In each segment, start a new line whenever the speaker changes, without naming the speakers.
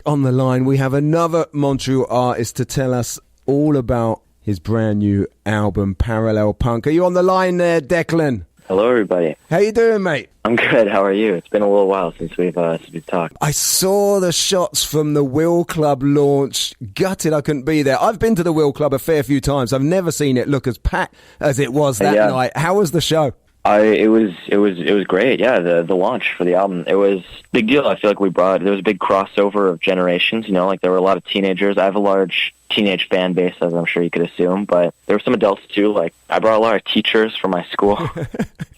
on the line, we have another Montreal artist to tell us all about his brand new album, Parallel Punk. Are you on the line there, Declan?
Hello, everybody.
How you doing, mate?
I'm good. How are you? It's been a little while since we've talked.
I saw the shots from the Gueule Club launch. Gutted I couldn't be there. I've been to the Gueule Club a fair few times. I've never seen it look as packed as it was that night. How was the show?
It was great. Yeah, the launch for the album, it was a big deal. I feel like there was a big crossover of generations, you know, like there were a lot of teenagers. I have a large teenage fan base, as I'm sure you could assume, but there were some adults too. Like I brought a lot of teachers from my school.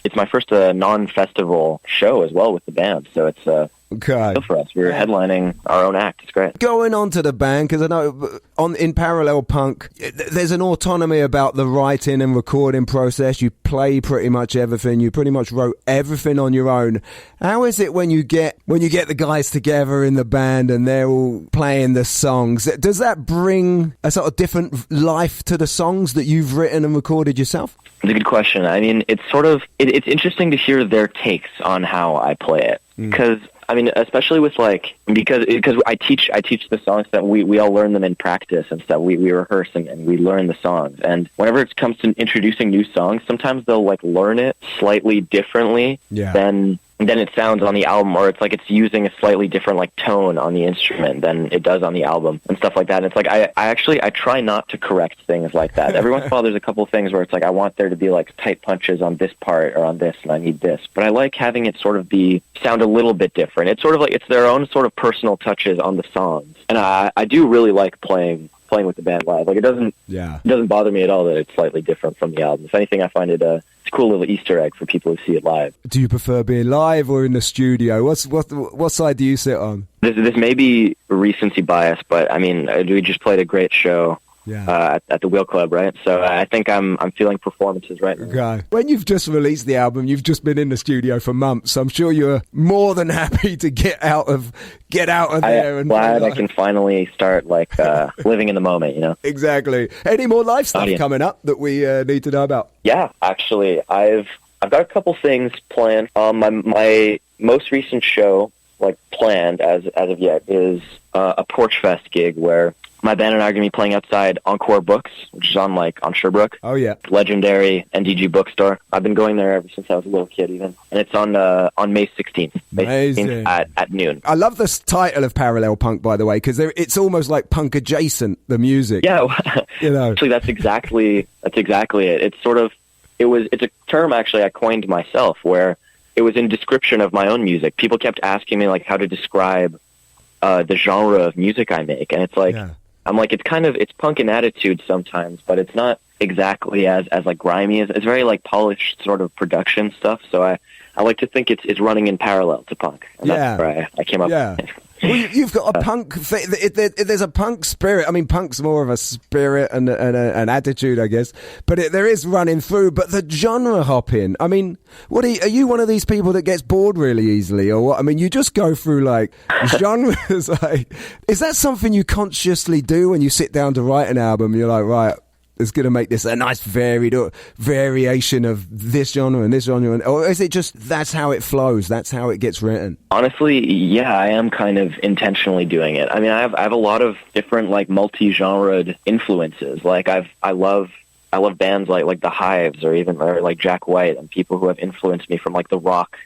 It's my first non-festival show as well with the band, so it's good for us. We're headlining our own act. It's great.
Going on to the band, because I know in Parallel Punk, there's an autonomy about the writing and recording process. You play pretty much everything. You pretty much wrote everything on your own. How is it when you get the guys together in the band and they're all playing the songs? Does that bring a sort of different life to the songs that you've written and recorded yourself?
It's a good question. I mean, it's sort of it's interesting to hear their takes on how I play it, because I mean, especially with because I teach the songs that we all learn them in practice and stuff. We rehearse and we learn the songs. And whenever it comes to introducing new songs, sometimes they'll learn it slightly differently than it sounds on the album, or it's using a slightly different tone on the instrument than it does on the album and stuff like that. And it's I try not to correct things like that. Every once in a while there's a couple of things where it's I want there to be tight punches on this part or on this, and I need this. But I like having it sort of sound a little bit different. It's sort of it's their own sort of personal touches on the songs. And I do really like playing with the band live. It doesn't bother me at all that it's slightly different from the album. If anything, I find it it's a cool little Easter egg for people who see it live. Do
you prefer being live or in the studio? What side do you sit on?
This may be recency bias, but I mean, we just played a great show at the Gueule Club, right? So I think I'm feeling performances right now.
Okay. When you've just released the album, you've just been in the studio for months. I'm sure you're more than happy to get out of there.
I'm glad I can finally start living in the moment, you know?
Exactly. Any more live stuff coming up that we need to know about?
Yeah, actually, I've got a couple things planned. My most recent show, planned as of yet, is a Porchfest gig where my band and I are going to be playing outside Encore Books, which is on Sherbrooke.
Oh, yeah.
Legendary NDG bookstore. I've been going there ever since I was a little kid, even. And it's on May 16th. May 16th at noon.
I love the title of Parallel Punk, by the way, because it's almost like punk adjacent, the music.
Yeah.
You know.
Actually, that's exactly it. It's sort of, it's a term, actually, I coined myself, where it was in description of my own music. People kept asking me, how to describe the genre of music I make. And it's I'm it's punk in attitude sometimes, but it's not exactly as grimy. It's very polished sort of production stuff. So I like to think it's running in parallel to punk. And that's where I came up with it.
Well, you've got a punk. There's a punk spirit. I mean, punk's more of a spirit and an attitude, I guess. But there is running through. But the genre hopping. I mean, are you one of these people that gets bored really easily, or what? I mean, you just go through genres. Is that something you consciously do when you sit down to write an album? You're like, right, it's going to make this a nice variation of this genre and this genre, or is it just that's how it flows, that's how it gets written?
Honestly, yeah, I am kind of intentionally doing it. I mean, I have a lot of different multi-genred influences. I love bands like The Hives or Jack White, and people who have influenced me from the rock,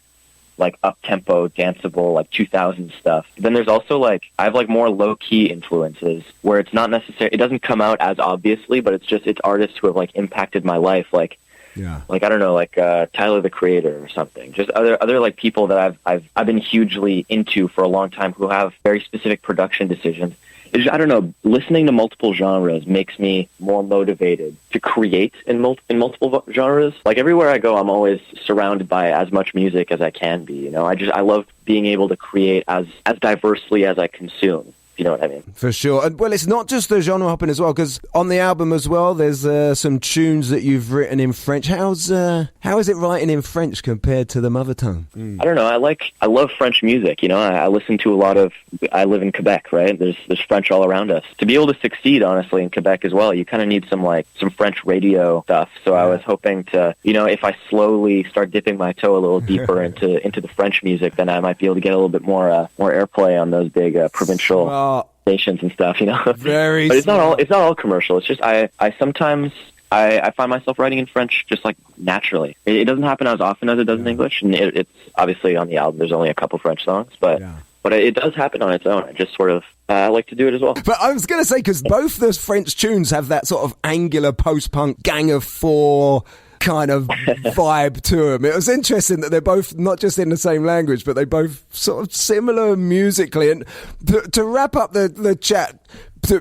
up-tempo, danceable, 2000 stuff. Then there's also, I have, more low-key influences, where it's not necessary, it doesn't come out as obviously, but it's artists who have, impacted my life, I don't know, Tyler, the Creator or something. Just other people that I've been hugely into for a long time, who have very specific production decisions. I don't know, listening to multiple genres makes me more motivated to create in multiple genres. Everywhere I go, I'm always surrounded by as much music as I can be, you know? I love being able to create as diversely as I consume. You know what I mean?
For sure. And, well, it's not just the genre hopping as well, because on the album as well, there's some tunes that you've written in French. How is it writing in French compared to the mother tongue?
I don't know. I love French music. You know, I listen to a lot of. I live in Quebec, right? There's French all around us. To be able to succeed, honestly, in Quebec as well, you kind of need some French radio stuff. So I was hoping to, if I slowly start dipping my toe a little deeper into the French music, then I might be able to get a little bit more airplay on those big provincial. stations and stuff, you know.
Very
but it's not all commercial. It's just I sometimes I find myself writing in French just like naturally. It doesn't happen as often as it does in English, and it's obviously on the album there's only a couple French songs, but it does happen on its own. I just sort of like to do it as well.
But I was going to say, because both those French tunes have that sort of angular post-punk Gang of Four kind of vibe to them. It was interesting that they're both not just in the same language, but they both sort of similar musically. And to wrap up the chat,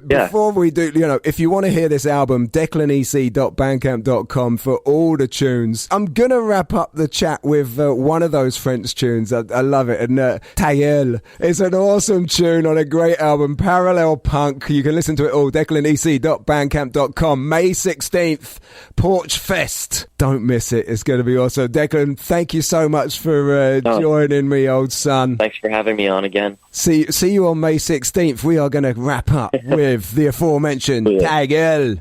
before we do, you know, if you want to hear this album, declanec.bandcamp.com for all the tunes. I'm going to wrap up the chat with one of those French tunes. I love it. And Ta Gueule is an awesome tune on a great album, Parallel Punk. You can listen to it all, declanec.bandcamp.com. May 16th, Porchfest. Don't miss it. It's going to be awesome. Declan, thank you so much for joining me, old son.
Thanks for having me on again.
See you on May 16th. We are going to wrap up with the aforementioned Ta Gueule.